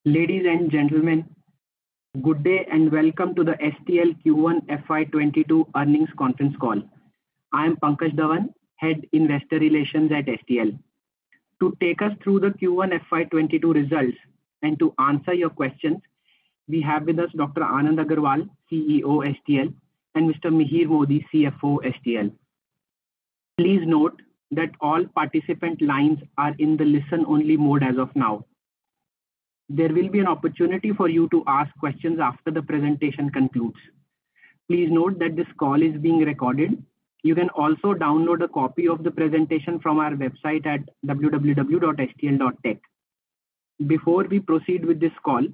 Ladies and gentlemen, good day and welcome to the STL Q1 FY22 earnings conference call. I am Pankaj Dhawan, Head Investor Relations at STL. To take us through the Q1 FY22 results and to answer your questions, we have with us Dr. Anand Agarwal, CEO STL, and Mr. Mihir Modi, CFO STL. Please note that all participant lines are in the listen-only mode as of now. There will be an opportunity for you to ask questions after the presentation concludes. Please note that this call is being recorded. You can also download a copy of the presentation from our website at www.stl.tech. Before we proceed with this call,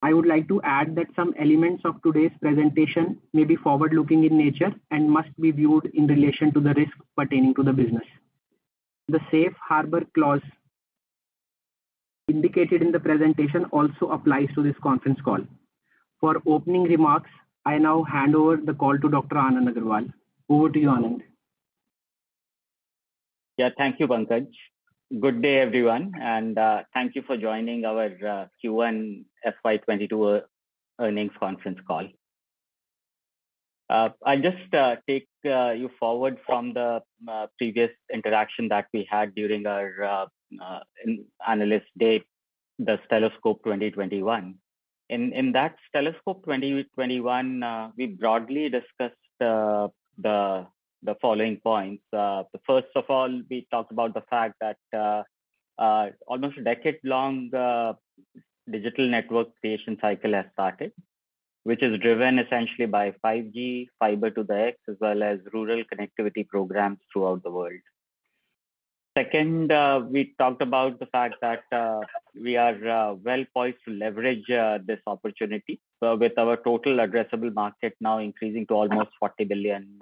I would like to add that some elements of today's presentation may be forward-looking in nature and must be viewed in relation to the risk pertaining to the business. The safe harbor clause indicated in the presentation also applies to this conference call. For opening remarks, I now hand over the call to Dr. Anand Agarwal. Over to you, Anand. Yeah, thank you, Pankaj. Good day, everyone, and thank you for joining our Q1 FY22 earnings conference call. I'll just take you forward from the previous interaction that we had during our analyst day, the Stelloscope 2021. In that Stelloscope 2021, we broadly discussed the following points. First of all, we talked about the fact that almost a decade-long digital network creation cycle has started, which is driven essentially by 5G, fiber to the X, as well as rural connectivity programs throughout the world. Second, we talked about the fact that we are well poised to leverage this opportunity with our total addressable market now increasing to almost $40 billion.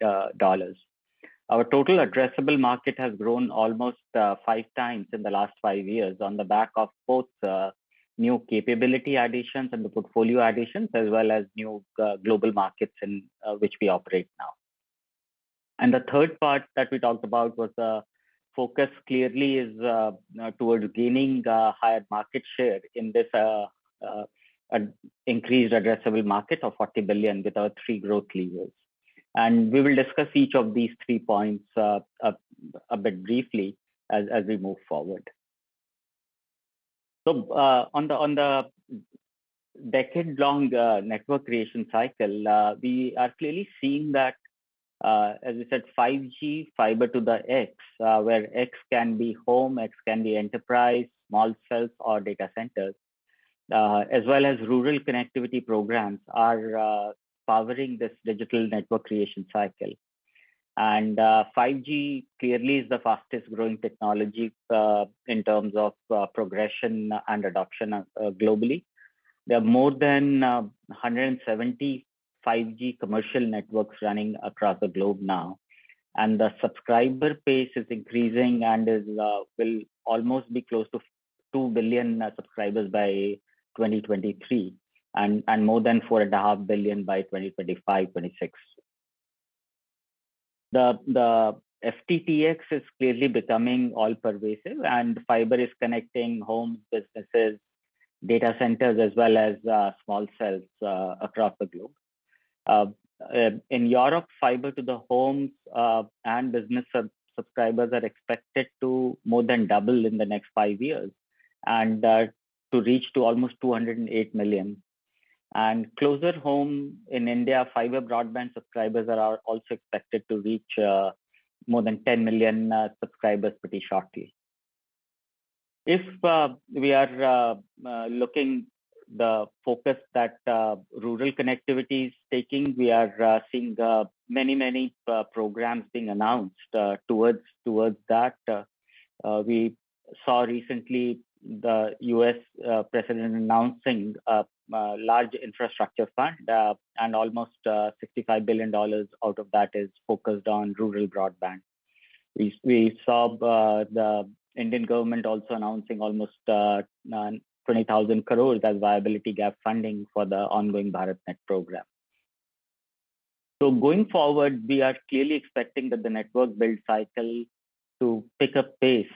Our total addressable market has grown almost 5 times in the last 5 years on the back of both new capability additions and the portfolio additions, as well as new global markets in which we operate now. And the third part that we talked about was focus clearly is towards gaining higher market share in this increased addressable market of 40 billion with our 3 growth levers. And we will discuss each of these 3 points a bit briefly as we move forward. So on the decade-long network creation cycle, we are clearly seeing that, as we said, 5G, fiber to the X, where X can be home, X can be enterprise, small cells, or data centers, as well as rural connectivity programs are powering this digital network creation cycle. And 5G clearly is the fastest growing technology in terms of progression and adoption globally. There are more than 170 5G commercial networks running across the globe now. And the subscriber base is increasing and will almost be close to 2 billion subscribers by 2023 and more than 4.5 billion by 2025-26. The FTTX is clearly becoming all pervasive, and fiber is connecting homes, businesses, data centers, as well as small cells across the globe. In Europe, fiber to the homes and business subscribers are expected to more than double in the next 5 years and to reach to almost 208 million. And closer home in India, fiber broadband subscribers are also expected to reach more than 10 million subscribers pretty shortly. If we are looking the focus that rural connectivity is taking, we are seeing many programs being announced towards that. We saw recently the US president announcing a large infrastructure fund, and almost $65 billion out of that is focused on rural broadband. We saw the Indian government also announcing almost 20,000 crores as viability gap funding for the ongoing BharatNet program. So going forward, we are clearly expecting that the network build cycle to pick up pace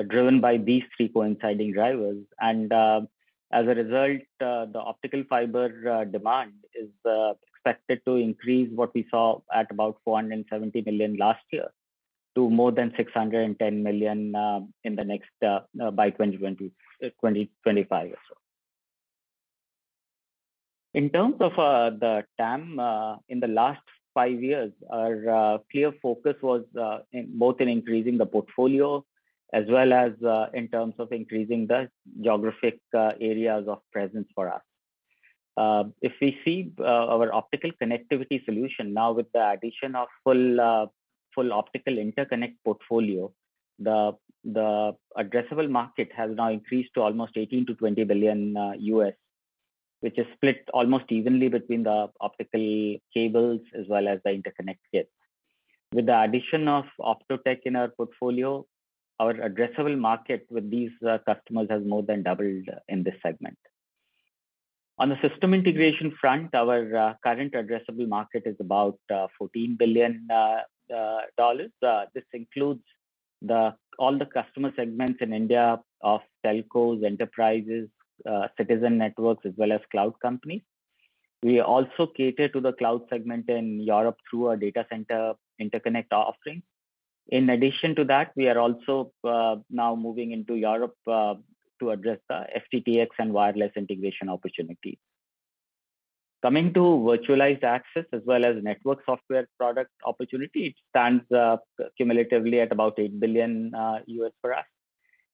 driven by these three coinciding drivers. And as a result, the optical fiber demand is expected to increase what we saw at about 470 million last year to more than 610 million in the next by 2025 or so. In terms of the TAM, in the last 5 years, our clear focus was both in increasing the portfolio as well as in terms of increasing the geographic areas of presence for us. If we see our optical connectivity solution now with the addition of full optical interconnect portfolio, the addressable market has now increased to almost 18 to 20 billion US, which is split almost evenly between the optical cables as well as the interconnect kits. With the addition of Optotec in our portfolio, our addressable market with these customers has more than doubled in this segment. On the system integration front, our current addressable market is about $14 billion. This includes all the customer segments in India of telcos, enterprises, citizen networks, as well as cloud companies. We also cater to the cloud segment in Europe through our data center interconnect offering. In addition to that, we are also now moving into Europe to address the FTTX and wireless integration opportunities. Coming to virtualized access as well as network software product opportunity, it stands cumulatively at about $8 billion US for us.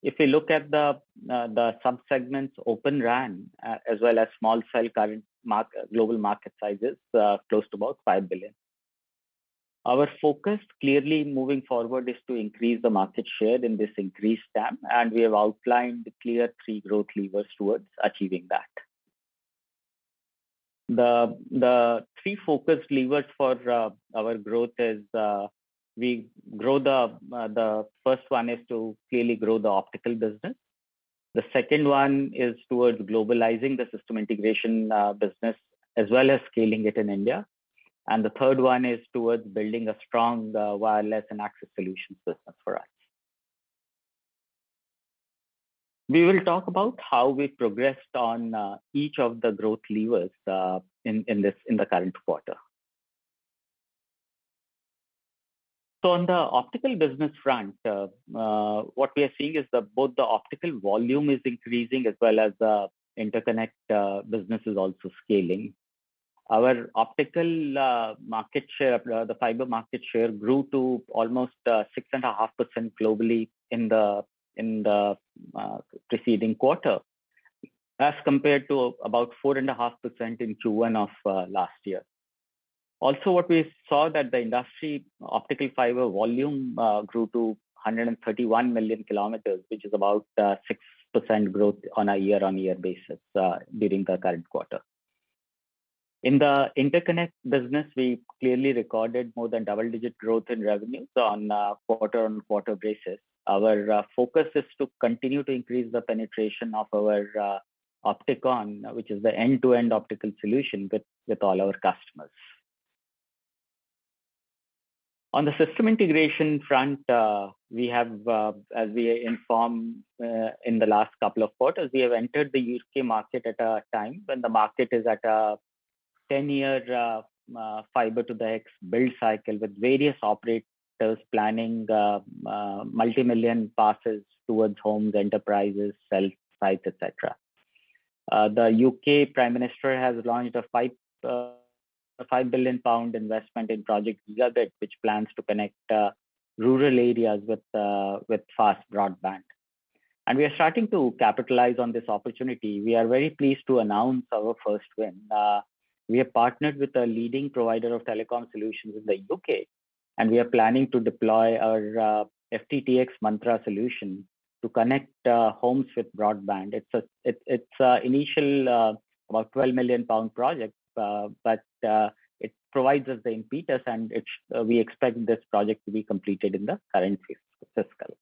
If we look at the subsegments, Open RAN as well as small cell, current global market sizes close to about $5 billion. Our focus clearly moving forward is to increase the market share in this increased TAM, and we have outlined clear 3 growth levers towards achieving that. The 3 focused levers for our growth is we grow the first one is to clearly grow the optical business. The second one is towards globalizing the system integration business as well as scaling it in India. And the third one is towards building a strong wireless and access solutions business for us. We will talk about how we progressed on each of the growth levers in the current quarter. So on the optical business front, what we are seeing is that both the optical volume is increasing as well as the interconnect business is also scaling. Our optical market share, the fiber market share, grew to almost 6.5% globally in the preceding quarter, as compared to about 4.5% in Q1 of last year. Also, what we saw that the industry optical fiber volume grew to 131 million kilometers, which is about 6% growth on a year-on-year basis during the current quarter. In the interconnect business, we clearly recorded more than double-digit growth in revenues on a quarter-on-quarter basis. Our focus is to continue to increase the penetration of our Opticon, which is the end-to-end optical solution with all our customers. On the system integration front, we have, as we informed in the last couple of quarters, we have entered the UK market at a time when the market is at a 10-year fiber to the X build cycle, with various operators planning multi-million passes towards homes, enterprises, cell sites, etc. The UK Prime Minister has launched a £5 billion investment in Project Gigabit, which plans to connect rural areas with fast broadband. And we are starting to capitalize on this opportunity. We are very pleased to announce our first win. We have partnered with a leading provider of telecom solutions in the UK, and we are planning to deploy our FTTX Mantra solution to connect homes with broadband. It's an initial about £12 million project, but it provides us the impetus, and we expect this project to be completed in the current fiscal.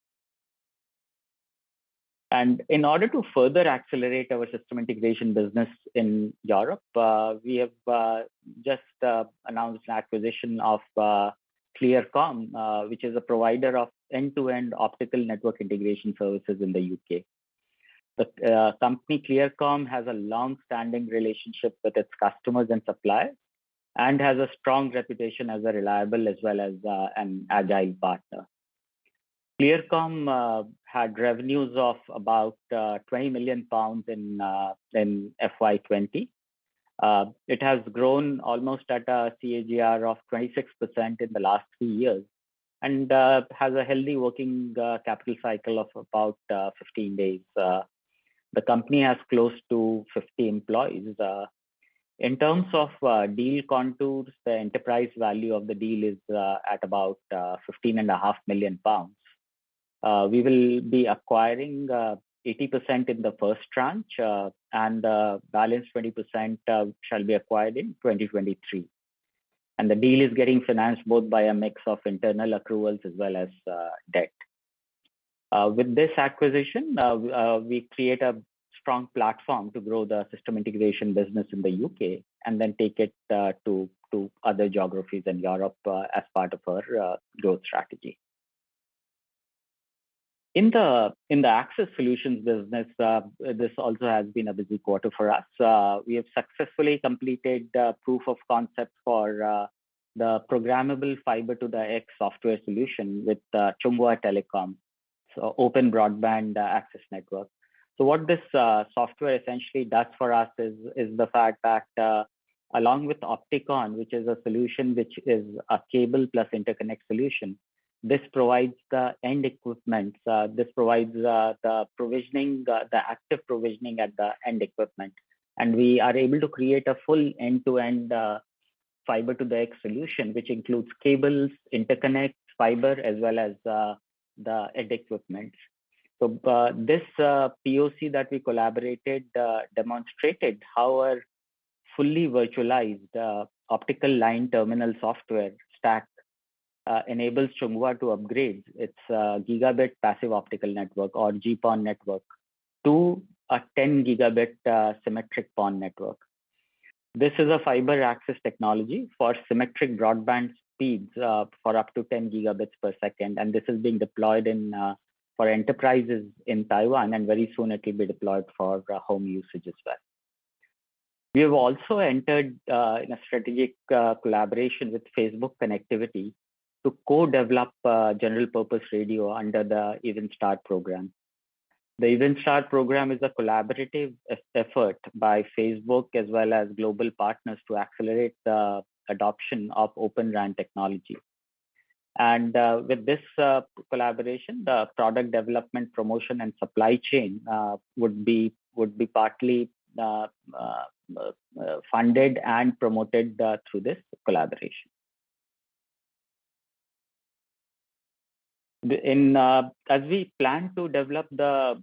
And in order to further accelerate our system integration business in Europe, we have just announced an acquisition of Clearcom, which is a provider of end-to-end optical network integration services in the UK. The company Clearcom has a long-standing relationship with its customers and suppliers and has a strong reputation as a reliable as well as an agile partner. Clearcom had revenues of about £20 million in FY20. It has grown almost at a CAGR of 26% in the last 3 years and has a healthy working capital cycle of about 15 days. The company has close to 50 employees. In terms of deal contours, the enterprise value of the deal is at about £15.5 million. We will be acquiring 80% in the first tranche, and the balance 20% shall be acquired in 2023. And the deal is getting financed both by a mix of internal accruals as well as debt. With this acquisition, we create a strong platform to grow the system integration business in the UK and then take it to other geographies in Europe as part of our growth strategy. In the access solutions business, this also has been a busy quarter for us. We have successfully completed proof of concept for the programmable fiber to the X software solution with Chunghwa Telecom, so open broadband access network. So what this software essentially does for us is the fact that along with Opticon, which is a solution which is a cable plus interconnect solution, this provides the end equipment. This provides the provisioning, the active provisioning at the end equipment. And we are able to create a full end-to-end fiber to the X solution, which includes cables, interconnects, fiber, as well as the end equipment. So this POC that we collaborated demonstrated how our fully virtualized optical line terminal software stack enables Chunghwa to upgrade its gigabit passive optical network or GPON network to a 10 gigabit symmetric PON network. This is a fiber access technology for symmetric broadband speeds for up to 10 gigabits per second. And this is being deployed for enterprises in Taiwan, and very soon it will be deployed for home usage as well. We have also entered in a strategic collaboration with Facebook Connectivity to co-develop general purpose radio under the EvenStart program. The EvenStart program is a collaborative effort by Facebook as well as global partners to accelerate the adoption of Open RAN technology. And with this collaboration, the product development, promotion, and supply chain would be partly funded and promoted through this collaboration. As we plan to develop the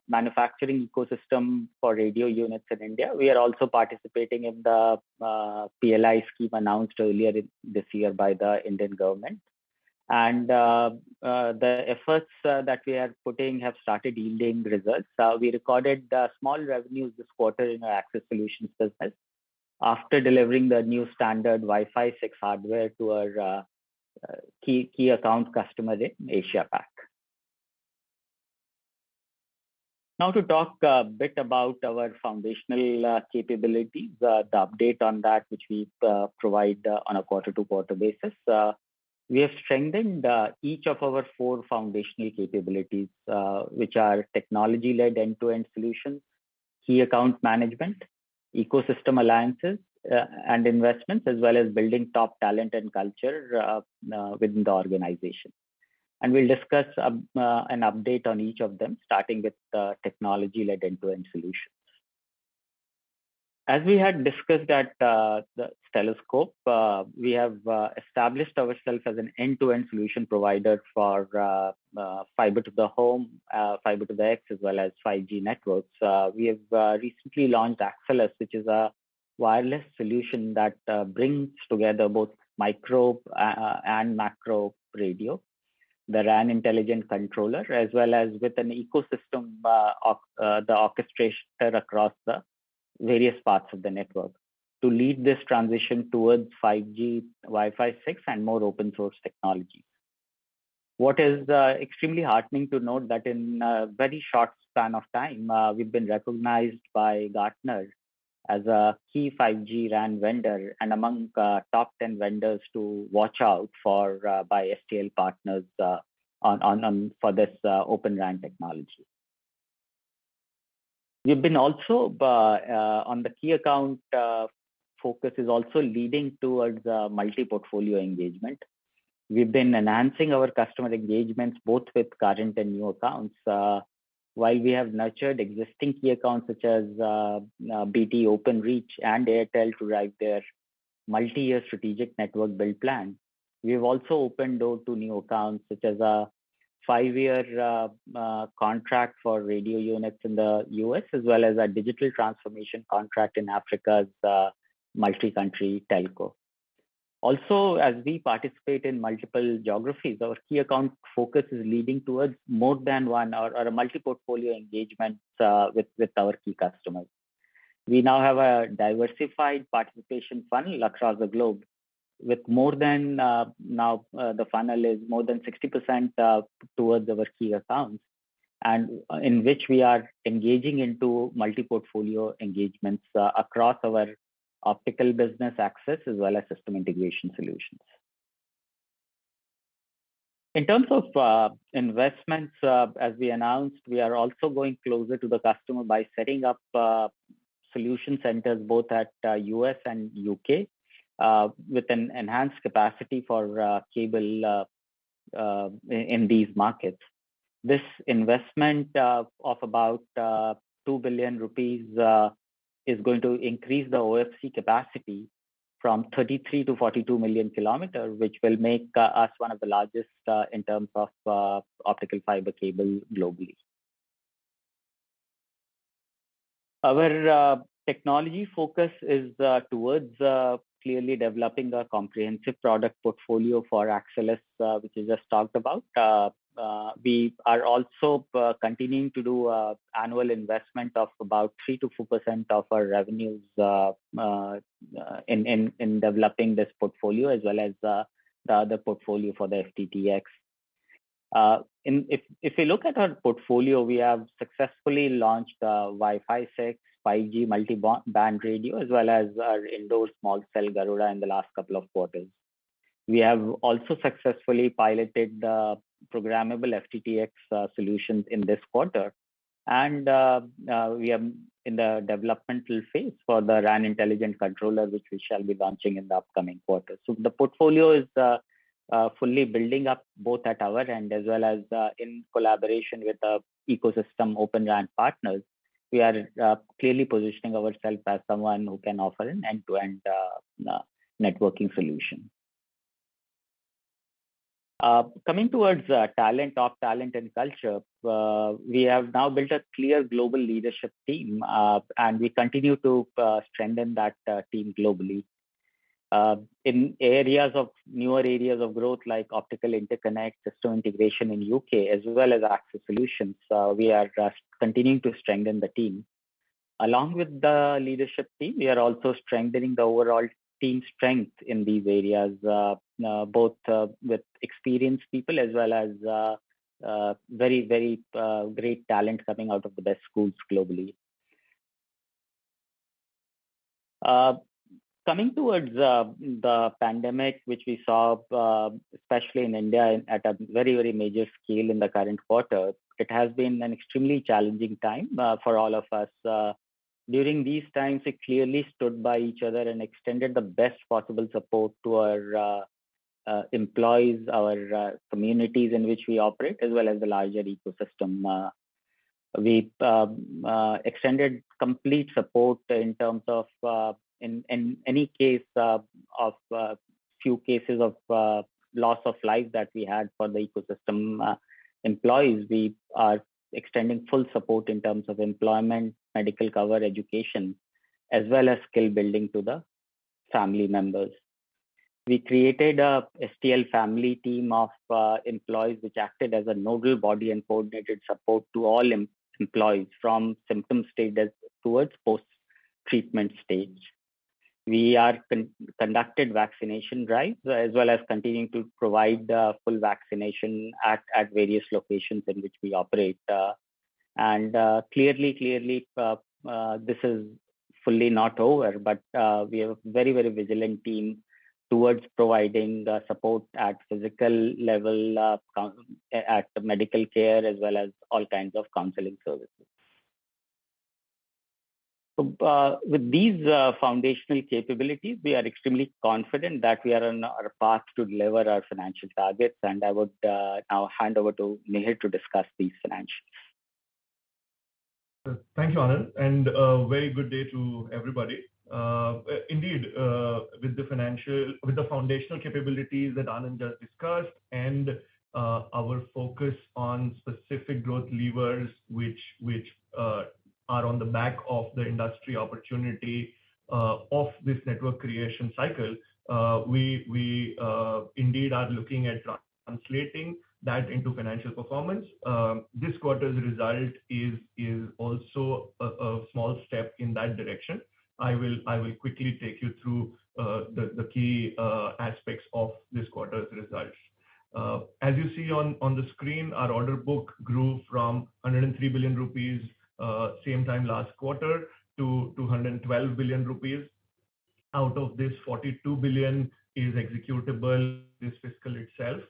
manufacturing ecosystem for radio units in India, we are also participating in the PLI scheme announced earlier this year by the Indian government. And the efforts that we are putting have started yielding results. We recorded small revenues this quarter in our access solutions business after delivering the new standard Wi-Fi 6 hardware to our key account customer in Asia Pac. Now to talk a bit about our foundational capabilities, the update on that which we provide on a quarter-to-quarter basis. We have strengthened each of our 4 foundational capabilities, which are technology-led end-to-end solutions, key account management, ecosystem alliances, and investments, as well as building top talent and culture within the organization. And we'll discuss an update on each of them, starting with technology-led end-to-end solutions. As we had discussed at the Stelloscope, we have established ourselves as an end-to-end solution provider for fiber to the home, fiber to the X, as well as 5G networks. We have recently launched Axeles, which is a wireless solution that brings together both micro and macro radio, the RAN intelligent controller, as well as with an ecosystem, the orchestrator across the various parts of the network to lead this transition towards 5G, Wi-Fi 6, and more open source technologies. What is extremely heartening to note that in a very short span of time, we've been recognized by Gartner as a key 5G RAN vendor and among top 10 vendors to watch out for by STL partners for this open RAN technology. We've been also on the key account focus is also leading towards multi-portfolio engagement. We've been enhancing our customer engagements both with current and new accounts. While we have nurtured existing key accounts such as BT Openreach and Airtel to drive their multi-year strategic network build plan, we've also opened door to new accounts such as a 5-year contract for radio units in the US, as well as a digital transformation contract in Africa's multi-country telco. Also, as we participate in multiple geographies, our key account focus is leading towards more than one or a multi-portfolio engagement with our key customers. We now have a diversified participation funnel across the globe with more than the funnel is more than 60% towards our key accounts, and in which we are engaging into multi-portfolio engagements across our optical business access as well as system integration solutions. In terms of investments, as we announced, we are also going closer to the customer by setting up solution centers both at US and UK with an enhanced capacity for cable in these markets. This investment of about 2 billion rupees is going to increase the OFC capacity from 33 to 42 million kilometers, which will make us one of the largest in terms of optical fiber cable globally. Our technology focus is towards clearly developing a comprehensive product portfolio for Axelis, which is just talked about. We are also continuing to do annual investment of about 3 to 4% of our revenues in developing this portfolio, as well as the other portfolio for the FTTX. If we look at our portfolio, we have successfully launched Wi-Fi 6, 5G multi-band radio, as well as our indoor small cell Garuda in the last couple of quarters. We have also successfully piloted the programmable FTTX solutions in this quarter. And we are in the developmental phase for the RAN intelligent controller, which we shall be launching in the upcoming quarter. So the portfolio is fully building up both at our end as well as in collaboration with the ecosystem Open RAN partners. We are clearly positioning ourselves as someone who can offer an end-to-end networking solution. Coming towards talent, top talent and culture, we have now built a clear global leadership team, and we continue to strengthen that team globally. In newer areas of growth like optical interconnect, system integration in UK, as well as access solutions, we are continuing to strengthen the team. Along with the leadership team, we are also strengthening the overall team strength in these areas, both with experienced people as well as very, very great talent coming out of the best schools globally. Coming towards the pandemic, which we saw, especially in India at a very, very major scale in the current quarter, it has been an extremely challenging time for all of us. During these times, we clearly stood by each other and extended the best possible support to our employees, our communities in which we operate, as well as the larger ecosystem. We extended complete support in terms of in any case of few cases of loss of life that we had for the ecosystem employees. We are extending full support in terms of employment, medical cover, education, as well as skill building to the family members. We created a STL family team of employees, which acted as a nodal body and coordinated support to all employees from symptom stage towards post-treatment stage. We are conducted vaccination drives as well as continuing to provide full vaccination at various locations in which we operate. And clearly, this is fully not over, but we have a very, very vigilant team towards providing support at physical level, at medical care, as well as all kinds of counseling services. So, with these foundational capabilities, we are extremely confident that we are on our path to deliver our financial targets. And I would now hand over to Mihir to discuss these financials. Thank you, Anand, and a very good day to everybody. Indeed, with the foundational capabilities that Anand just discussed, and our focus on specific growth levers, which are on the back of the industry opportunity of this network creation cycle, we indeed are looking at translating that into financial performance. This quarter's result is also a small step in that direction. I will quickly take you through the key aspects of this quarter's results. As you see on the screen, our order book grew from 103 billion rupees same time last quarter to 212 billion rupees. Out of this, 42 billion is executable this fiscal itself.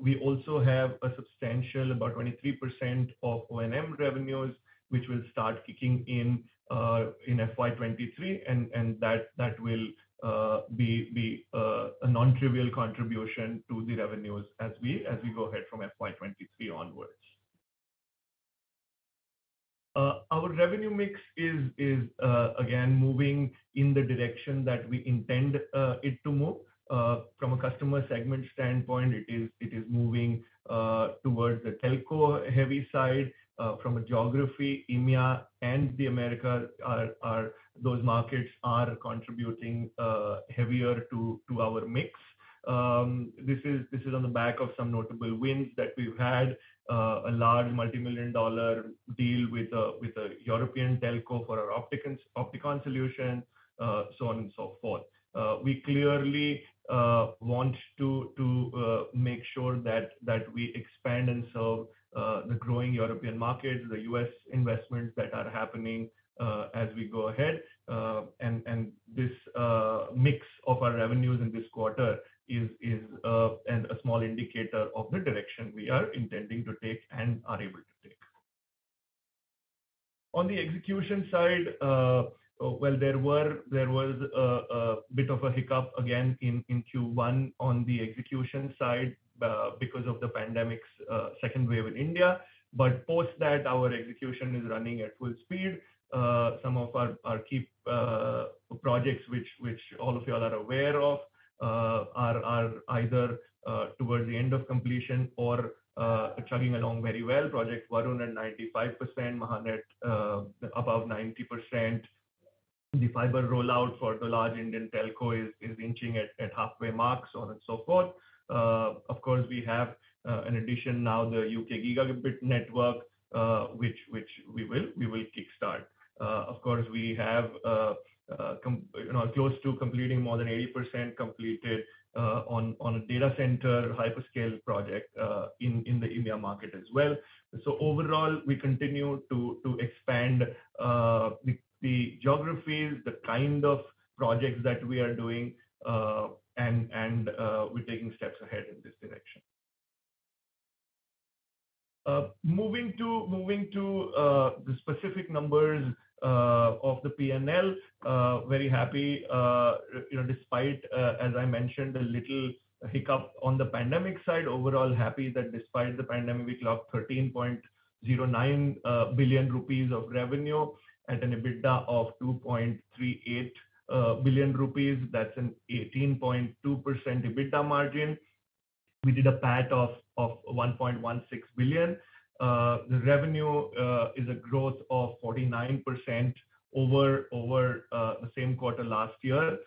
We also have a substantial, about 23% of O&M revenues, which will start kicking in FY23, and that will be a non-trivial contribution to the revenues as we go ahead from FY23 onwards. Our revenue mix is again moving in the direction that we intend it to move. From a customer segment standpoint, it is moving towards the telco heavy side. From a geography, EMEA and the Americas are those markets are contributing heavier to our mix. This is on the back of some notable wins that we've had. A large multi-million-dollar deal with a European telco for our Opticon solution, so on and so forth. We clearly want to make sure that we expand and serve the growing European markets, the US investments that are happening as we go ahead. And this mix of our revenues in this quarter is a small indicator of the direction we are intending to take and are able to take. On the execution side, well, there was a bit of a hiccup again in Q1 on the execution side because of the pandemic's second wave in India. But post that, our execution is running at full speed. Some of our key projects, which all of you all are aware of, are either towards the end of completion or chugging along very well. Project Varun at 95%, Mahanet above 90%. The fiber rollout for the large Indian telco is inching at halfway mark, so on and so forth. Of course, we have in addition now the UK gigabit network, which we will kickstart. Of course, we have close to completing more than 80% completed on a data center hyperscale project in the EMEA market as well. So overall, we continue to expand the geographies, the kind of projects that we are doing, and we're taking steps ahead in this direction. Moving to the specific numbers of the P&L, very happy, despite, as I mentioned, a little hiccup on the pandemic side, overall happy that despite the pandemic, we clocked 13.09 billion rupees of revenue at an EBITDA of 2.38 billion rupees. That's an 18.2% EBITDA margin. We did a PAT of 1.16 billion. The revenue is a growth of 49% over the same quarter last year.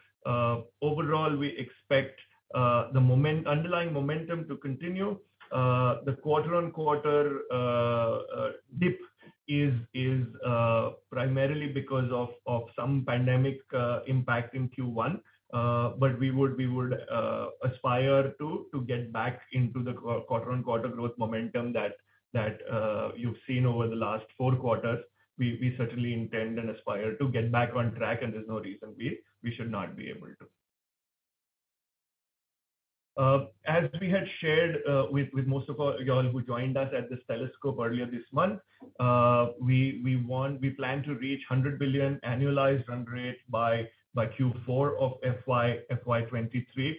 Overall, we expect the underlying momentum to continue. The quarter-on-quarter dip is primarily because of some pandemic impact in Q1. But we would aspire to get back into the quarter-on-quarter growth momentum that you've seen over the last 4 quarters. We certainly intend and aspire to get back on track, and there's no reason we should not be able to. As we had shared with most of y'all who joined us at this Telescope earlier this month, we plan to reach 100 billion annualized run rate by Q4 of FY23.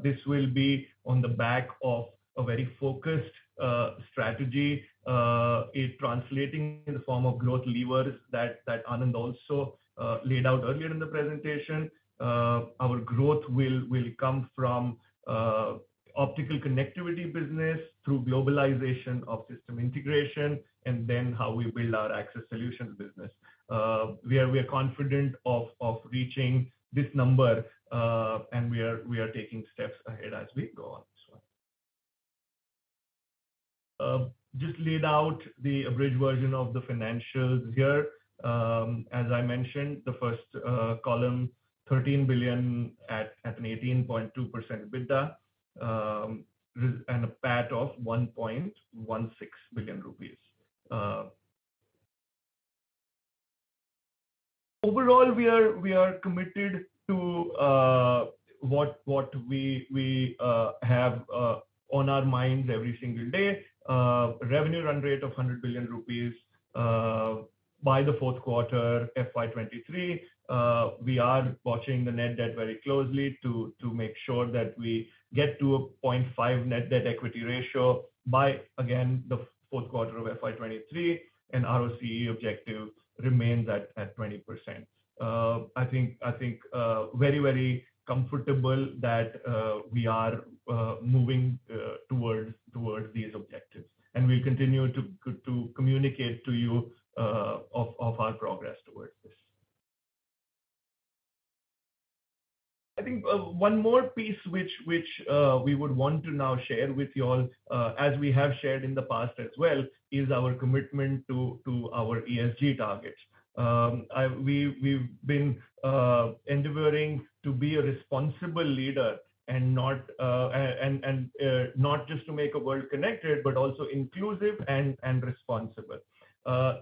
This will be on the back of a very focused strategy, it translating in the form of growth levers that Anand also laid out earlier in the presentation. Our growth will come from optical connectivity business through globalization of system integration, and then how we build our access solutions business. We are confident of reaching this number, and we are taking steps ahead as we go on this one. Just laid out the abridged version of the financials here. As I mentioned, the first column, 13 billion at an 18.2% EBITDA, and a PAT of 1.16 billion rupees. Overall, we are committed to what we have on our minds every single day. Revenue run rate of 100 billion rupees by the fourth quarter FY23. We are watching the net debt very closely to make sure that we get to a 0.5 net debt equity ratio by, again, the fourth quarter of FY23, and ROCE objective remains at 20%. I think very comfortable that we are moving towards these objectives, and we'll continue to communicate to you of our progress towards this. I think one more piece which we would want to now share with you all, as we have shared in the past as well, is our commitment to our ESG targets. We've been endeavoring to be a responsible leader and not just to make a world connected, but also inclusive and responsible.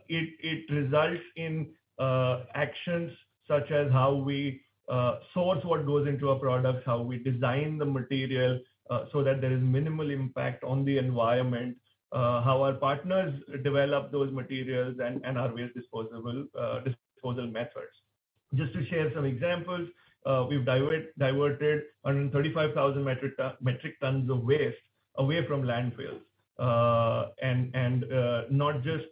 It results in actions such as how we source what goes into our products, how we design the material so that there is minimal impact on the environment, how our partners develop those materials and our waste disposal methods. Just to share some examples, we've diverted 135,000 metric tons of waste away from landfills. And not just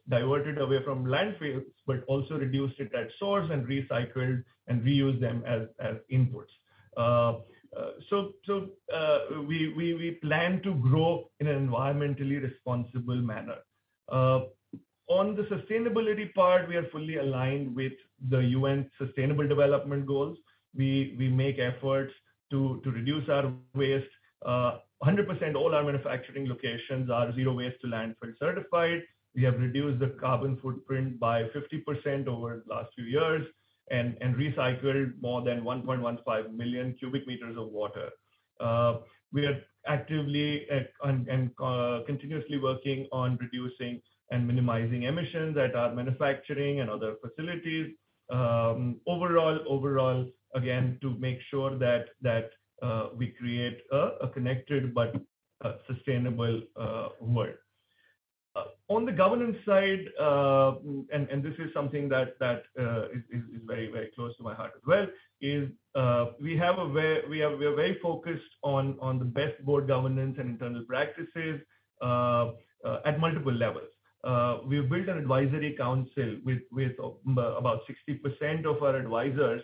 diverted away from landfills, but also reduced it at source and recycled and reused them as inputs. So we plan to grow in an environmentally responsible manner. On the sustainability part, we are fully aligned with the UN Sustainable Development Goals. We make efforts to reduce our waste. 100% all our manufacturing locations are zero waste to landfill certified. We have reduced the carbon footprint by 50% over the last few years, and recycled more than 1.15 million cubic meters of water. We are actively and continuously working on reducing and minimizing emissions at our manufacturing and other facilities. Overall, again, to make sure that we create a connected but sustainable world. On the governance side, and this is something that is very close to my heart as well, is we are very focused on the best board governance and internal practices at multiple levels. We've built an advisory council with about 60% of our advisors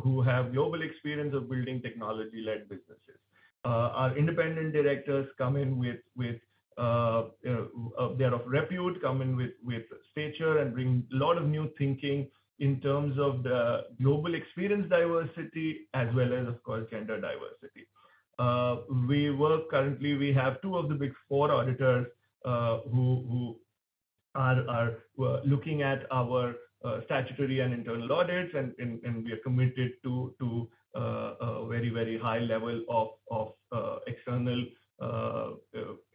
who have global experience of building technology-led businesses. Our independent directors come in with they're of repute, come in with stature and bring a lot of new thinking in terms of the global experience diversity as well as, of course, gender diversity. We have 2 of the Big Four auditors who are looking at our statutory and internal audits, and we are committed to a very, very high level of external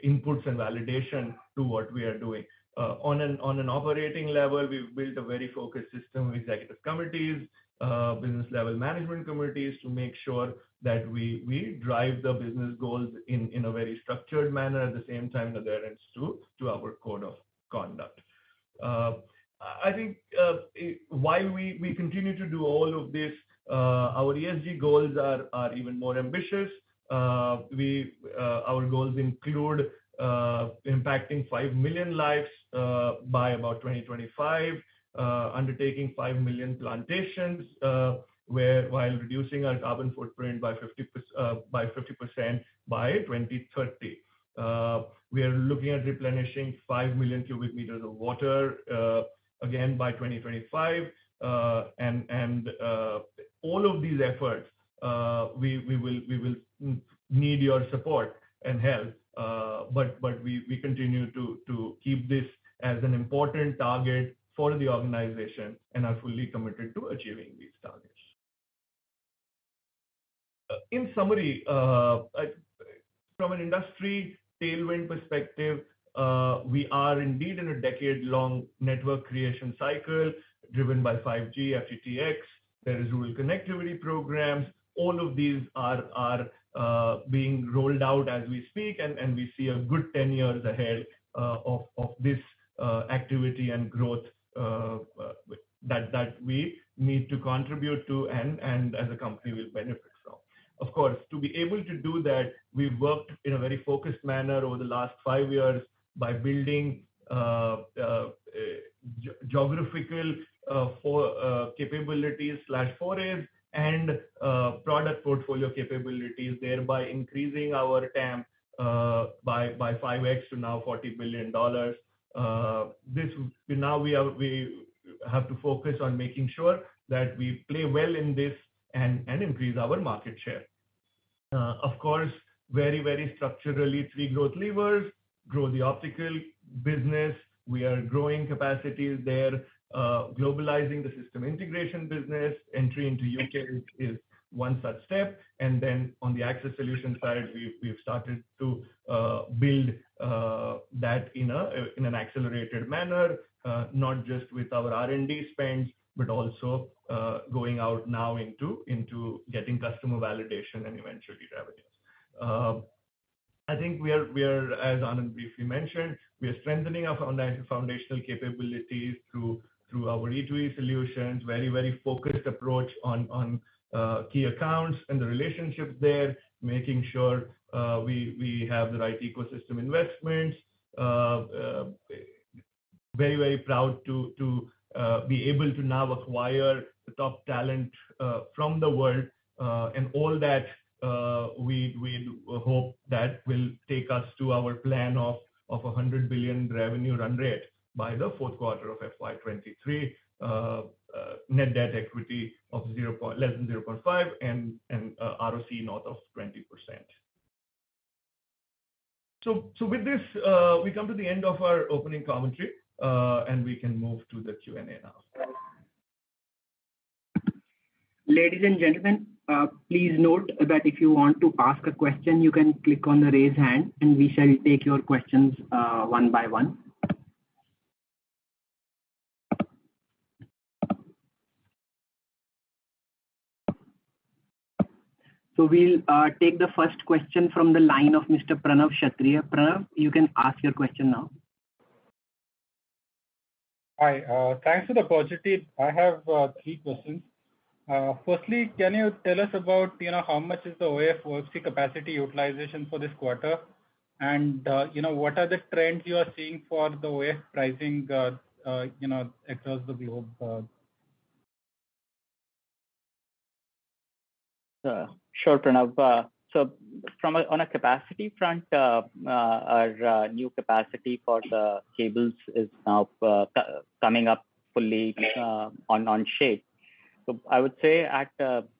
inputs and validation to what we are doing. On an operating level, we've built a very focused system of executive committees, business level management committees, to make sure that we drive the business goals in a very structured manner, at the same time adherence to our code of conduct. I think while we continue to do all of this, our ESG goals are even more ambitious. Our goals include impacting 5 million lives by about 2025, undertaking 5 million plantations, while reducing our carbon footprint by 50% by 2030. We are looking at replenishing 5 million cubic meters of water again by 2025, and all of these efforts we will need your support and help. But we continue to keep this as an important target for the organization and are fully committed to achieving these targets. In summary, from an industry tailwind perspective, we are indeed in a decade-long network creation cycle driven by 5G, FTTX. There is rural connectivity programs. All of these are being rolled out as we speak, and we see a good 10 years ahead of this activity and growth that we need to contribute to, and as a company will benefit from. Of course, to be able to do that, we've worked in a very focused manner over the last 5 years by building geographical capabilities / forays and product portfolio capabilities, thereby increasing our TAM by 5x to now $40 billion. We have to focus on making sure that we play well in this and increase our market share. Of course, very, very structurally, 3 growth levers: grow the optical business. We are growing capacities there, globalizing the system integration business. Entry into UK is one such step. And then on the access solution side, we've started to build that in an accelerated manner, not just with our R&D spends, but also going out now into getting customer validation and eventually revenues. I think we are, as Anand briefly mentioned, we are strengthening our foundational capabilities through our E2E solutions, very, very focused approach on key accounts and the relationships there, making sure we have the right ecosystem investments. Very, very proud to be able to now acquire the top talent from the world, and all that we hope that will take us to our plan of 100 billion revenue run rate by the fourth quarter of FY23. Net debt equity of less than 0.5 and ROC north of 20%. So with this, we come to the end of our opening commentary, and we can move to the Q&A now. Ladies and gentlemen, please note that if you want to ask a question, you can click on the raise hand, and we shall take your questions one by one. So we'll take the first question from the line of Mr. Pranav Kshatriya. Pranav, you can ask your question now. Hi, thanks for the opportunity. I have 3 questions. Firstly, can you tell us about how much is the OF OFC capacity utilization for this quarter, and what are the trends you are seeing for the OF pricing across the globe? Sure, Pranav. So on a capacity front, our new capacity for the cables is now coming up fully on shape. So I would say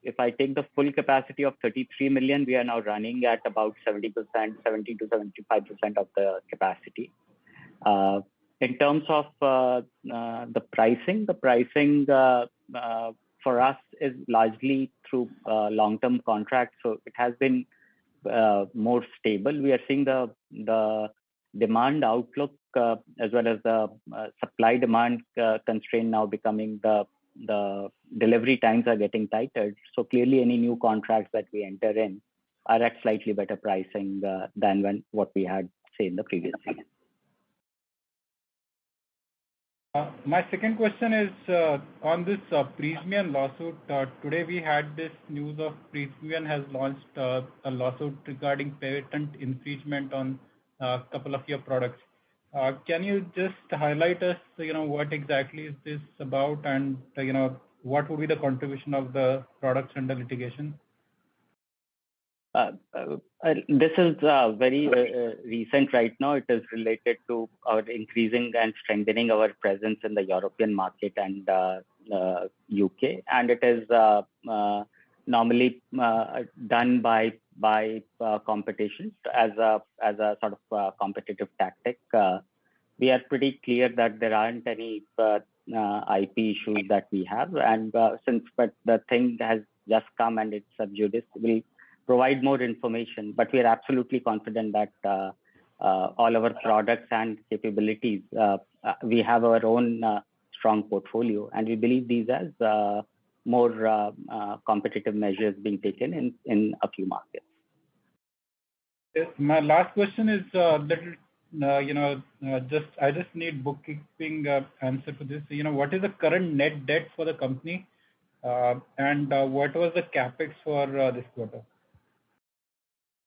if I take the full capacity of 33 million, we are now running at about 70% to 75% of the capacity. In terms of the pricing for us is largely through long-term contracts, so it has been more stable. We are seeing the demand outlook as well as the supply-demand constraint now becoming the delivery times are getting tighter. So clearly, any new contracts that we enter in are at slightly better pricing than what we had, say, in the previous season. My second question is on this Prysmian lawsuit. Today we had this news of Prysmian has launched a lawsuit regarding patent infringement on a couple of your products. Can you just highlight us, what exactly is this about, and what would be the contribution of the products under litigation? This is very recent right now. It is related to our increasing and strengthening our presence in the European market and UK, and it is normally done by competitions as a sort of competitive tactic. We are pretty clear that there aren't any IP issues that we have, and but the thing has just come and it's sub judice, we'll provide more information, but we are absolutely confident that all our products and capabilities, we have our own strong portfolio, and we believe these as more competitive measures being taken in a few markets. My last question is little, I just need bookkeeping answer to this. What is the current net debt for the company, and what was the capex for this quarter?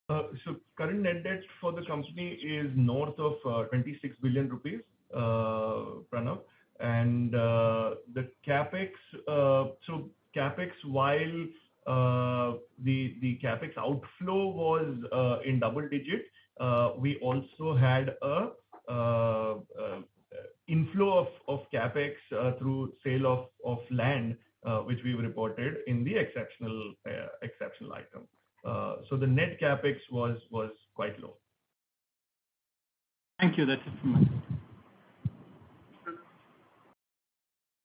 So current net debt for the company is north of 26 billion rupees, Pranav, and the capex. So capex, while the capex outflow was in double digit, we also had a inflow of capex through sale of land, which we've reported in the exceptional item. So the net capex was quite low. Thank you. That's it from me.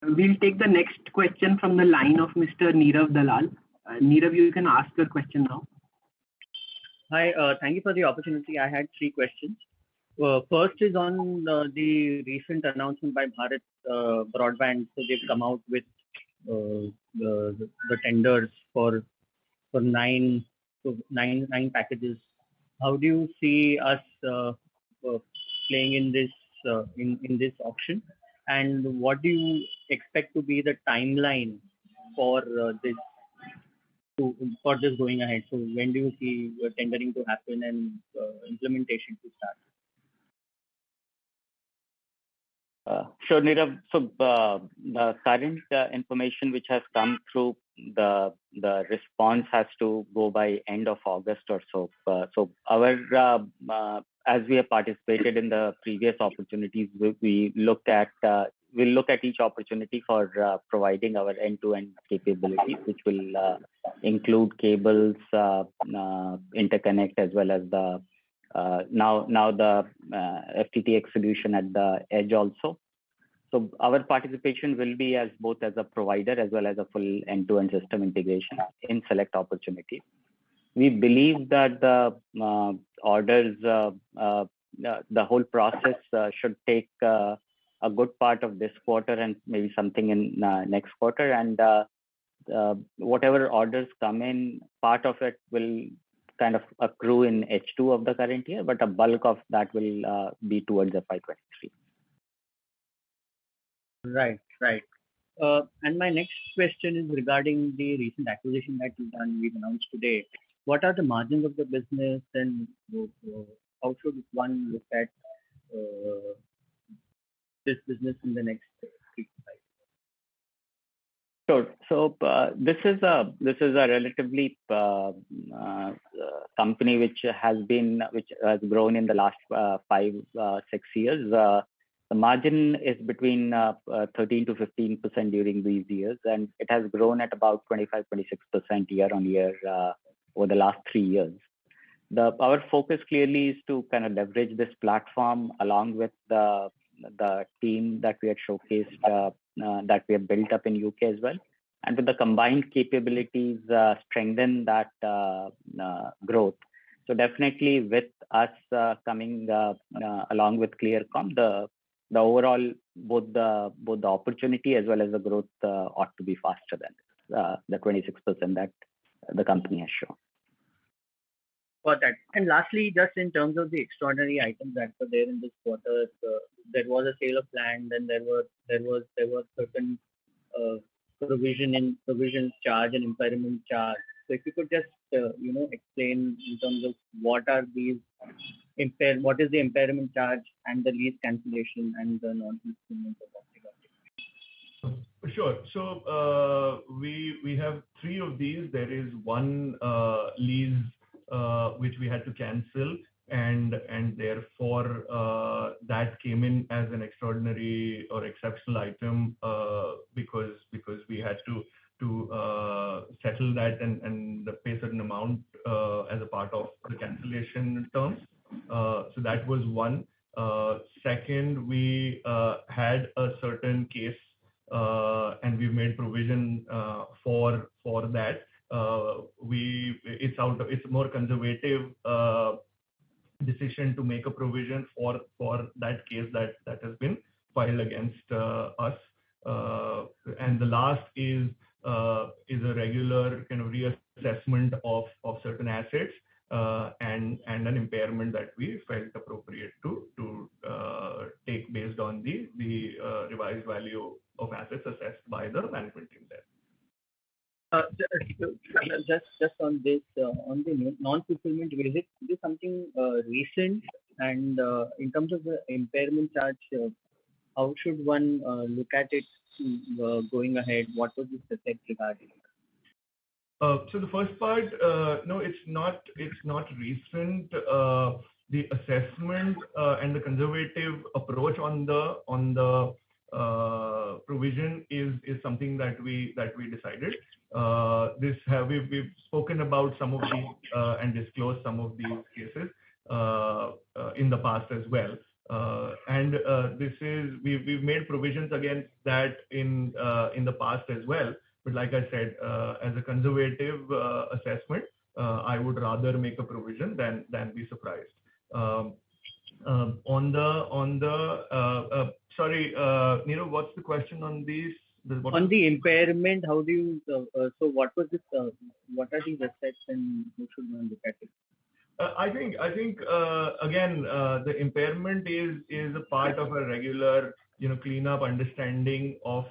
We'll take the next question from the line of Mr. Nirav Dalal. Nirav, you can ask your question now. Hi, thank you for the opportunity. I had 3 questions. First is on the recent announcement by Bharat Broadband. So they've come out with the tenders for 9 packages. How do you see us playing in this auction, and what do you expect to be the timeline for this going ahead? So when do you see tendering to happen and implementation to start? Sure, Nirav. So the current information which has come through, the response has to go by end of August or so. So our as we have participated in the previous opportunities, we'll look at each opportunity for providing our end-to-end capabilities, which will include cables, interconnect, as well as the now the FTTX solution at the edge also. So our participation will be as both as a provider as well as a full end-to-end system integration in select opportunities. We believe that the orders, the whole process should take a good part of this quarter and maybe something in next quarter. And whatever orders come in, part of it will kind of accrue in H2 of the current year, but a bulk of that will be towards the FY23. Right. And my next question is regarding the recent acquisition that we've announced today. What are the margins of the business, and how should one look at this business in the next 3 to 5 years? Sure. So this is a relatively company which has grown in the last 5-6 years. The margin is between 13 to 15% during these years, and it has grown at about 25-26% year on year over the last 3 years. Our focus clearly is to kind of leverage this platform along with the the team that we had showcased, that we have built up in UK as well. And with the combined capabilities, strengthen that growth. So definitely with us coming along with Clearcom, the overall both the opportunity as well as the growth ought to be faster than the 26% that the company has shown. Got that. And lastly, just in terms of the extraordinary items that were there in this quarter, there was a sale of land, and there were certain provisions charge and impairment charge. So if you could just explain in terms of what is the impairment charge and the lease cancellation and the non-fulfillment of optic. Sure. So we have three of these. There is one lease which we had to cancel, and therefore that came in as an extraordinary or exceptional item because we had to settle that and pay certain amount as a part of the cancellation terms. So that was one. Second, we had a certain case and we made provision for that. It's a more conservative decision to make a provision for that case that has been filed against us. And the last is a regular kind of reassessment of certain assets and an impairment that we felt appropriate to take based on the revised value of assets assessed by the management team there. Just on this, on the non-fulfillment, is it something recent? And in terms of the impairment charge, how should one look at it going ahead? What was the effect regarding? So the first part, no, it's not recent. The assessment and the conservative approach on the provision is something that we decided. We've spoken about some of these and disclosed some of these cases in the past as well. And we've made provisions against that in the past as well. But like I said, as a conservative assessment, I would rather make a provision than be surprised. Sorry, Neerav, what's the question on these? On the impairment, how do you? So what was this? What are these assets, and who should one look at it? I think again the impairment is a part of a regular cleanup understanding of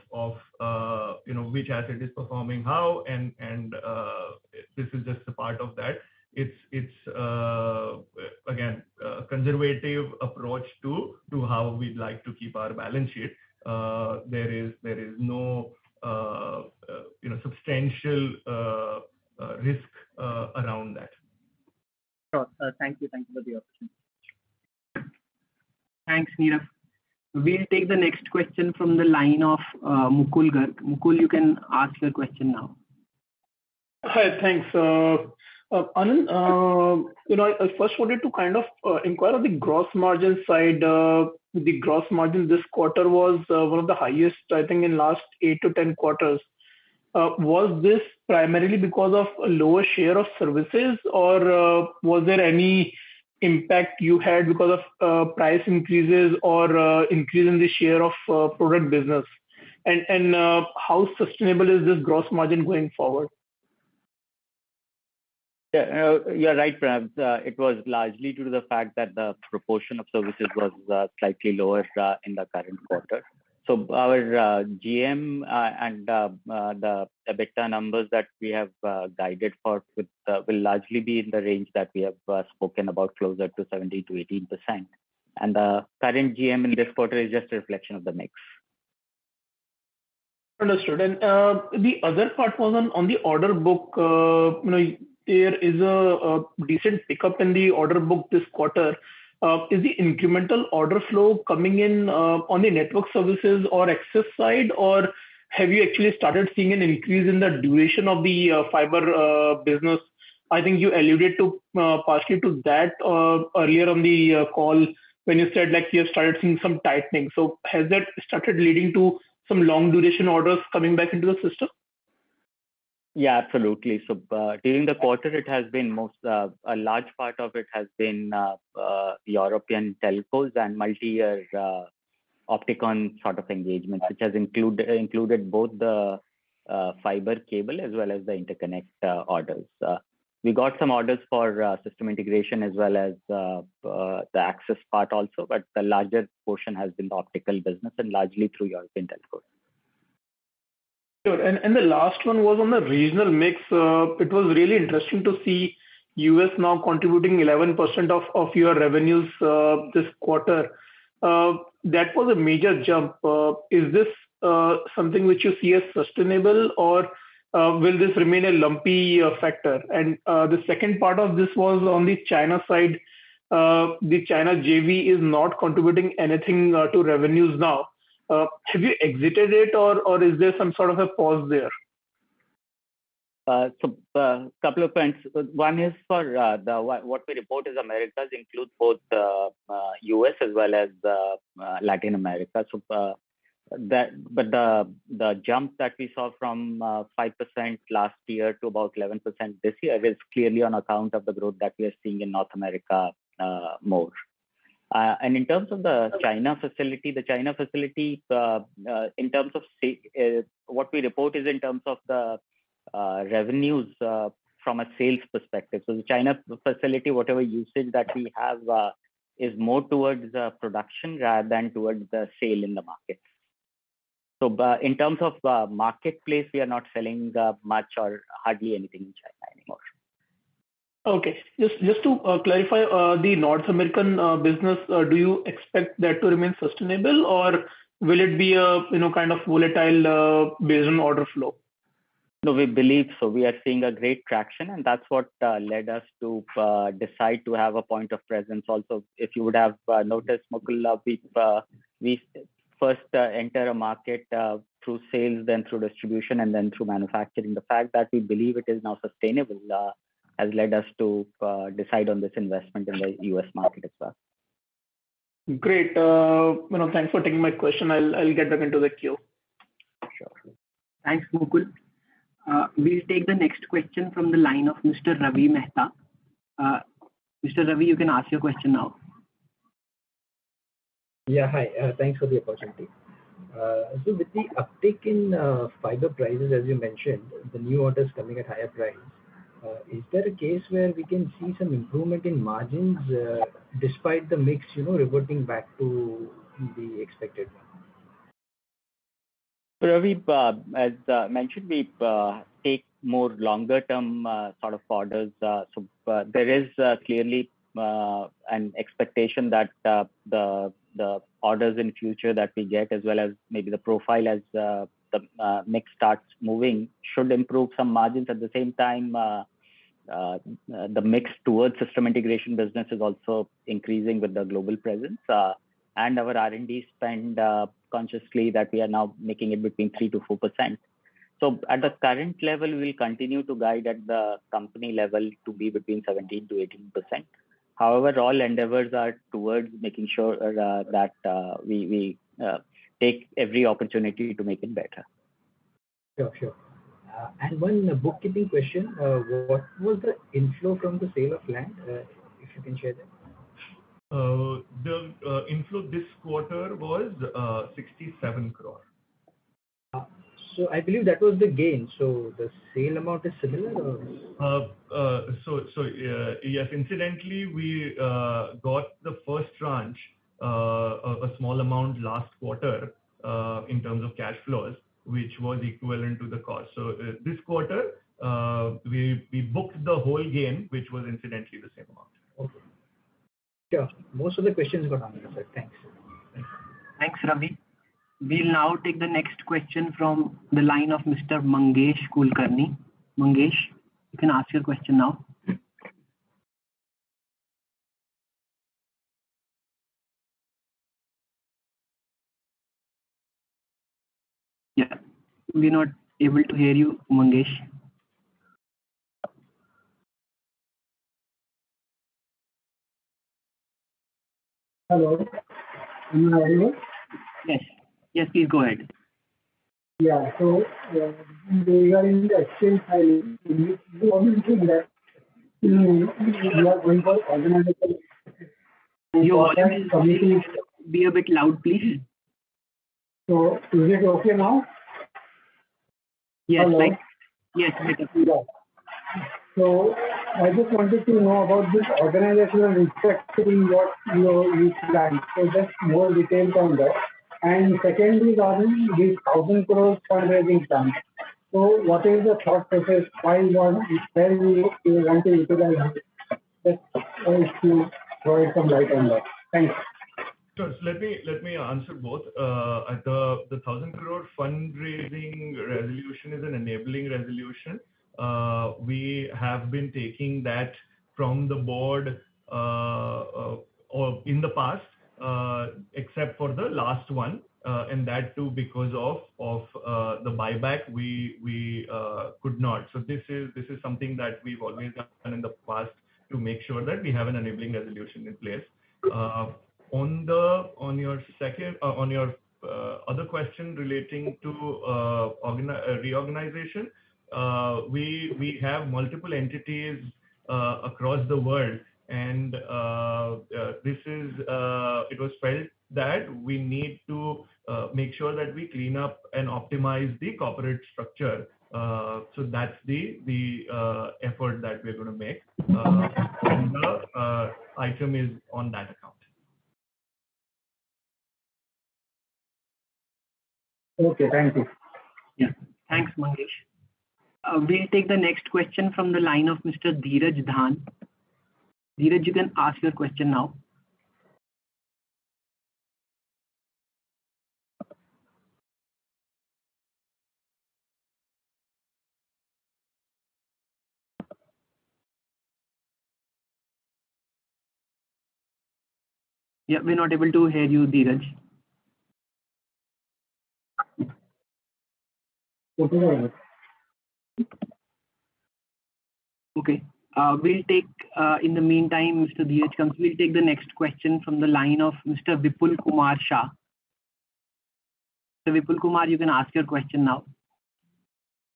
which asset is performing how, and this is just a part of that. It's again a conservative approach to how we'd like to keep our balance sheet. There is no substantial risk around that. Sure. Thank you for the opportunity. Thanks, Neerav. We'll take the next question from the line of Mukul Garg. Mukul, you can ask your question now. Hi, thanks. Anand, I first wanted to kind of inquire on the gross margin side. The gross margin this quarter was one of the highest, I think, in last 8 to 10 quarters. Was this primarily because of a lower share of services, or was there any impact you had because of price increases or increase in the share of product business? And how sustainable is this gross margin going forward? Yeah, you're right, Pranav. It was largely due to the fact that the proportion of services was slightly lower in the current quarter. So our GM and the EBITDA numbers that we have guided for will largely be in the range that we have spoken about, closer to 17 to 18%. And the current GM in this quarter is just a reflection of the mix. Understood. And the other part was on the order book. There is a decent pickup in the order book this quarter. Is the incremental order flow coming in on the network services or access side, or have you actually started seeing an increase in the duration of the fiber business? I think you alluded to partially to that earlier on the call when you said like you have started seeing some tightening. So has that started leading to some long duration orders coming back into the system? Yeah, absolutely. So during the quarter, it has been a large part of it has been European telcos and multi-year Opticon sort of engagements, which has included both the fiber cable as well as the interconnect orders. We got some orders for system integration as well as the access part also, but the larger portion has been the optical business and largely through European telcos. Sure. And the last one was on the regional mix. It was really interesting to see US now contributing 11% of your revenues this quarter. That was a major jump. Is this something which you see as sustainable, or will this remain a lumpy factor? And the second part of this was on the China side. The China JV is not contributing anything to revenues now. Have you exited it, or is there some sort of a pause there? So a couple of points. One is for what we report as Americas include both US as well as Latin America. So the jump that we saw from 5% last year to about 11% this year is clearly on account of the growth that we are seeing in North America more. And in terms of the China facility, in terms of what we report is in terms of the revenues from a sales perspective. So the China facility, whatever usage that we have is more towards production rather than towards the sale in the market. So in terms of marketplace, we are not selling much or hardly anything in China anymore. Okay. Just to clarify, the North American business, do you expect that to remain sustainable, or will it be a kind of volatile based on order flow? No, we believe so. We are seeing a great traction, and that's what led us to decide to have a point of presence. Also, if you would have noticed, Mukul, we first enter a market through sales, then through distribution, and then through manufacturing. The fact that we believe it is now sustainable has led us to decide on this investment in the US market as well. Great. Thanks for taking my question. I'll get back into the queue. Sure. Thanks, Mukul. We'll take the next question from the line of Mr. Ravi Mehta. Mr. Ravi, you can ask your question now. Yeah, hi. Thanks for the opportunity. So with the uptick in fiber prices, as you mentioned, the new orders coming at higher price, is there a case where we can see some improvement in margins despite the mix, reverting back to the expected one? Ravi, as mentioned, we take more longer term sort of orders. So there is clearly an expectation that the orders in future that we get, as well as maybe the profile as the mix starts moving, should improve some margins. At the same time, the mix towards system integration business is also increasing with the global presence, and our R&D spend consciously that we are now making it between 3 to 4%. So at the current level, we will continue to guide at the company level to be between 17 to 18%. However, all endeavors are towards making sure that we take every opportunity to make it better. Sure. And one bookkeeping question. What was the inflow from the sale of land, if you can share that? The inflow this quarter was 67 crore. So I believe that was the gain. So the sale amount is similar, or? Yes, incidentally, we got the first tranche, a small amount last quarter in terms of cash flows, which was equivalent to the cost. So this quarter, we booked the whole gain, which was incidentally the same amount. Okay. Sure. Most of the questions got answered. Thanks. Thanks, Ravi. We'll now take the next question from the line of Mr. Mangesh Kulkarni. Mangesh, you can ask your question now. Yeah, we're not able to hear you, Mangesh. Hello. Am I audible? Yes. Yes, please go ahead. Yeah. So regarding the exchange filing, you mentioned that you are going for organizational. Your volume is be a bit loud, please. So is it okay now? Yes, Hello? like yes, better. Yeah. So I just wanted to know about this organizational restructuring, what you plan. So just more details on that. And secondly, regarding this 1,000 crore fundraising plan. So what is the thought process? Where you want to utilize it? Just if you provide some light on that. Thanks. Sure. So let me answer both. The 1,000 crore fundraising resolution is an enabling resolution. We have been taking that from the board or in the past, except for the last one, and that too because of the buyback we could not. So this is something that we've always done in the past to make sure that we have an enabling resolution in place. On your other question relating to reorganization, we have multiple entities across the world, and it was felt that we need to make sure that we clean up and optimize the corporate structure. So that's the effort that we're going to make, and the item is on that account. Okay, thank you. Yeah, thanks, Mangesh. We'll take the next question from the line of Mr. Dheeraj Dhan. Dheeraj, you can ask your question now. Yeah, we're not able to hear you, Dheeraj. Okay. We'll take, in the meantime, Mr. Dheeraj comes, we'll take the next question from the line of Mr. Vipul Kumar Shah. So Vipul Kumar, you can ask your question now.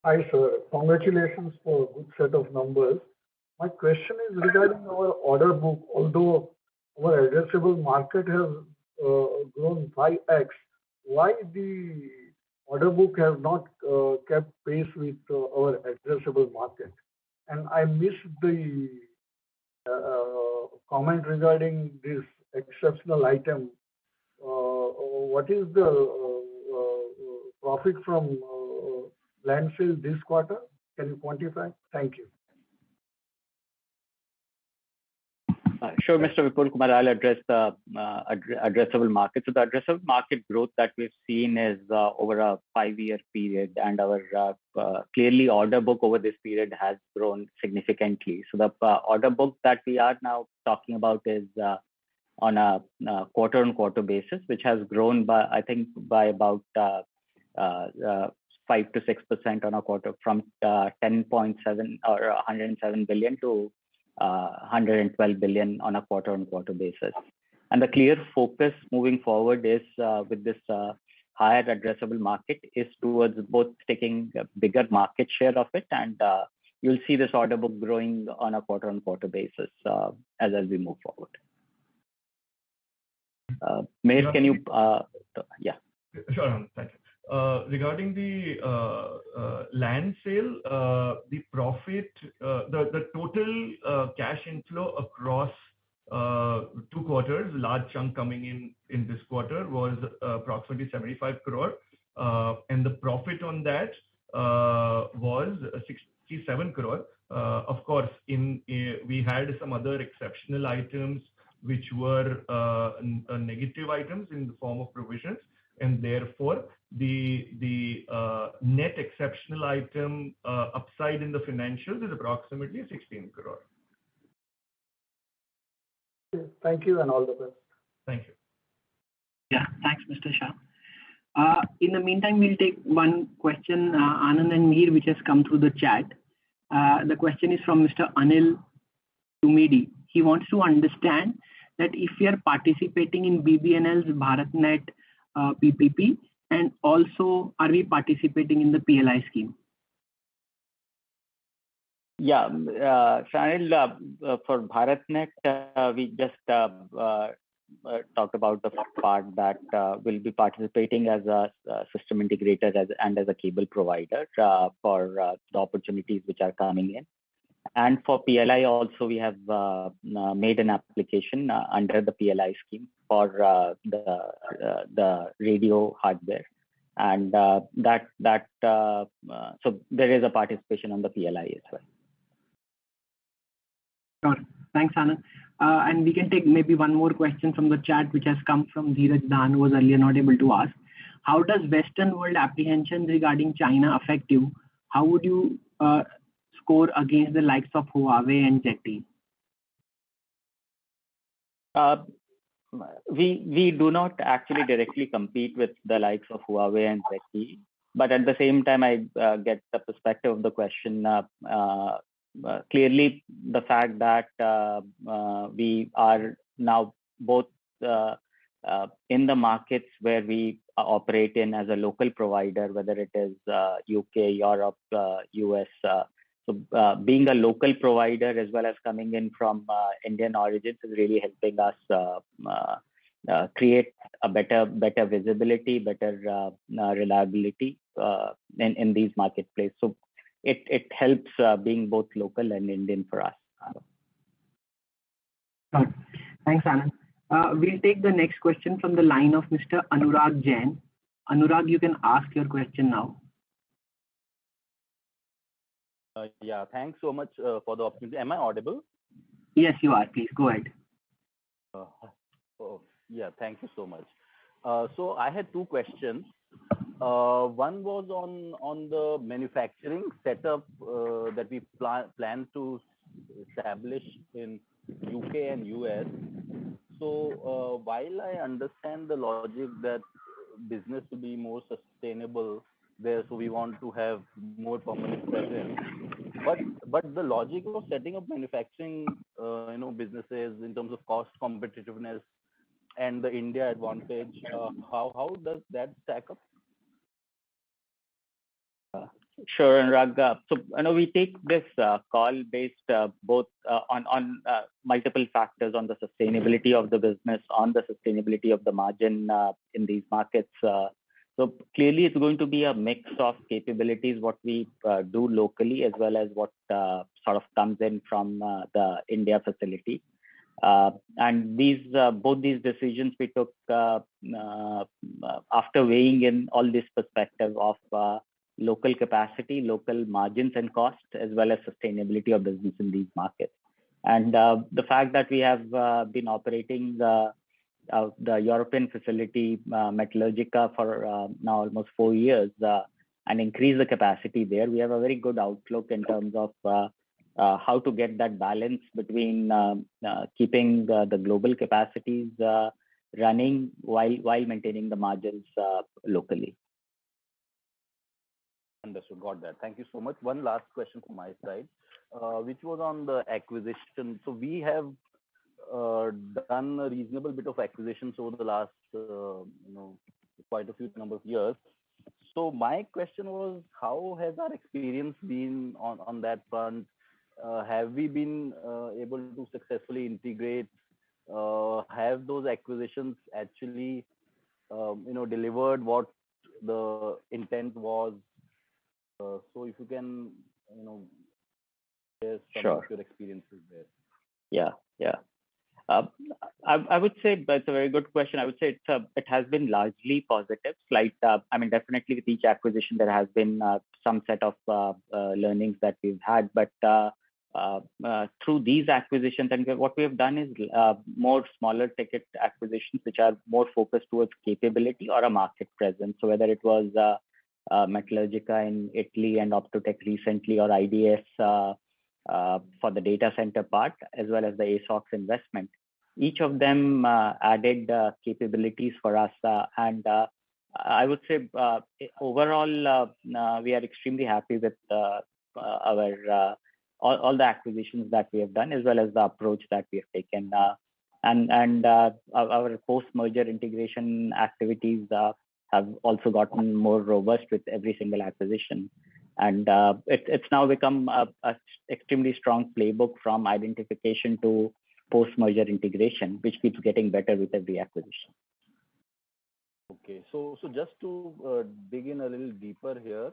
Hi, sir. Congratulations for a good set of numbers. My question is regarding our order book. Although our addressable market has grown 5x, why the order book has not kept pace with our addressable market? And I missed the comment regarding this exceptional item. What is the profit from land sale this quarter? Can you quantify? Thank you. Sure, Mr. Vipul Kumar, I'll address the addressable market. So the addressable market growth that we've seen is over a 5-year period, and our clearly order book over this period has grown significantly. So the order book that we are now talking about is on a quarter-on-quarter basis, which has grown by, I think, by about 5 to 6% on a quarter, from 10.7 or 107 billion to 112 billion on a quarter-on-quarter basis. And the clear focus moving forward is with this higher addressable market is towards both taking a bigger market share of it, and you'll see this order book growing on a quarter-on-quarter basis as we move forward. Meher, can you? Yeah. Sure, thank you. Regarding the land sale, the profit, the total cash inflow across 2 quarters, large chunk coming in this quarter, was approximately 75 crore, and the profit on that was 67 crore. Of course, we had some other exceptional items which were negative items in the form of provisions, and therefore the net exceptional item upside in the financials is approximately 16 crore. Thank you and all the best. Thank you. Yeah, thanks, Mr. Shah. In the meantime, we'll take one question, Anand and Mir, which has come through the chat. The question is from Mr. Anil Tumidi. He wants to understand that if we are participating in BBNL's BharatNet PPP, and also are we participating in the PLI scheme? Yeah, Sanil, for BharatNet, we just talked about the part that we'll be participating as a system integrator and as a cable provider for the opportunities which are coming in. And for PLI also, we have made an application under the PLI scheme for the radio hardware. And so there is a participation on the PLI as well. Sure. Thanks, Anand. And we can take maybe one more question from the chat, which has come from Dheeraj Dhan, who was earlier not able to ask. How does Western world apprehensions regarding China affect you? How would you score against the likes of Huawei and ZTE? We do not actually directly compete with the likes of Huawei and ZTE, but at the same time, I get the perspective of the question. Clearly, the fact that we are now both in the markets where we operate in as a local provider, whether it is UK, Europe, US. So being a local provider as well as coming in from Indian origins is really helping us create a better visibility, better reliability in these marketplaces. So it helps being both local and Indian for us. Thanks, Anand. We'll take the next question from the line of Mr. Anurag Jain. Anurag, you can ask your question now. Yeah, thanks so much for the opportunity. Am I audible? Yes, you are. Please go ahead. Yeah, thank you so much. So I had two questions. One was on the manufacturing setup that we plan to establish in UK and US. So while I understand the logic that business will be more sustainable there, so we want to have more permanent presence, but the logic of setting up manufacturing businesses in terms of cost competitiveness and the India advantage, how does that stack up? Sure, Anurag. So we take this call based both on multiple factors, on the sustainability of the business, on the sustainability of the margin in these markets. So clearly, it's going to be a mix of capabilities, what we do locally, as well as what sort of comes in from the India facility. And both these decisions we took after weighing in all this perspective of local capacity, local margins and costs, as well as sustainability of business in these markets. And the fact that we have been operating the European facility, Metallurgica, for now almost 4 years and increase the capacity there, we have a very good outlook in terms of how to get that balance between keeping the global capacities running while maintaining the margins locally. Understood. Got that. Thank you so much. One last question from my side, which was on the acquisition. So we have done a reasonable bit of acquisitions over the last, quite a few number of years. So my question was, how has our experience been on that front? Have we been able to successfully integrate? Have those acquisitions actually, delivered what the intent was? So if you can, share some of your experiences there. Yeah. I would say that's a very good question. I would say it has been largely positive. Definitely with each acquisition, there has been some set of learnings that we've had. But through these acquisitions, and what we have done is more smaller ticket acquisitions, which are more focused towards capability or a market presence. So whether it was Metallurgica in Italy and Optotec recently, or IDS for the data center part, as well as the ASOX investment, each of them added capabilities for us. And I would say overall, we are extremely happy with our all the acquisitions that we have done, as well as the approach that we have taken. and our post-merger integration activities have also gotten more robust with every single acquisition. And it's now become a extremely strong playbook from identification to post-merger integration, which keeps getting better with every acquisition. Okay, so just to dig in a little deeper here,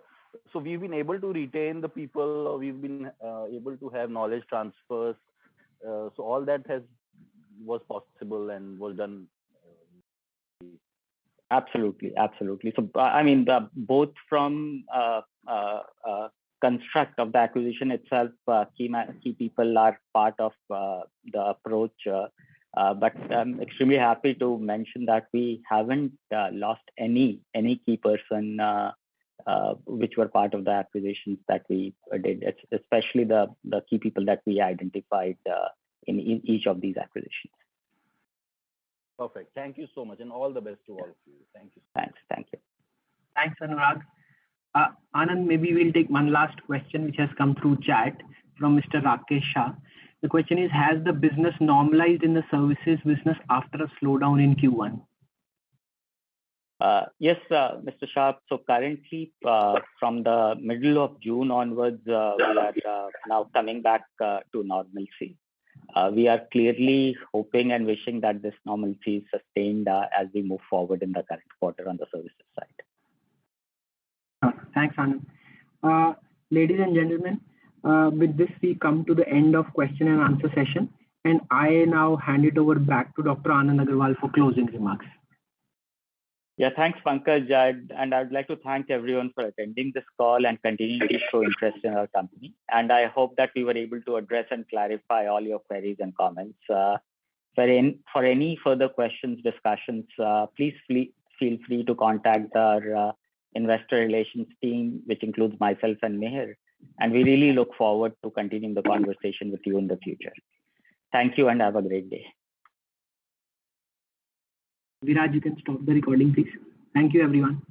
so we've been able to retain the people, or we've been able to have knowledge transfers. So all that was possible and was done. Absolutely. So I mean, both from construct of the acquisition itself, key people are part of the approach. But I'm extremely happy to mention that we haven't lost any key person which were part of the acquisitions that we did, especially the key people that we identified in each of these acquisitions. Perfect. Thank you so much, and all the best to all of you. Thank you. Thank you. Thanks, Anurag. Anand, maybe we'll take one last question which has come through chat from Mr. Rakesh Shah. The question is, has the business normalized in the services business after a slowdown in Q1? Yes, Mr. Shah. So currently, from the middle of June onwards, we are now coming back to normalcy. We are clearly hoping and wishing that this normalcy is sustained as we move forward in the current quarter on the services side. Thanks, Anand. Ladies and gentlemen, with this, we come to the end of question and answer session. And I now hand it over back to Dr. Anand Agarwal for closing remarks. Yeah, thanks, Pankaj. And I'd like to thank everyone for attending this call and continuing to show interest in our company. And I hope that we were able to address and clarify all your queries and comments. For any further questions, discussions, please feel free to contact our investor relations team, which includes myself and Meher. And we really look forward to continuing the conversation with you in the future. Thank you and have a great day. Viraj, you can stop the recording, please. Thank you, everyone.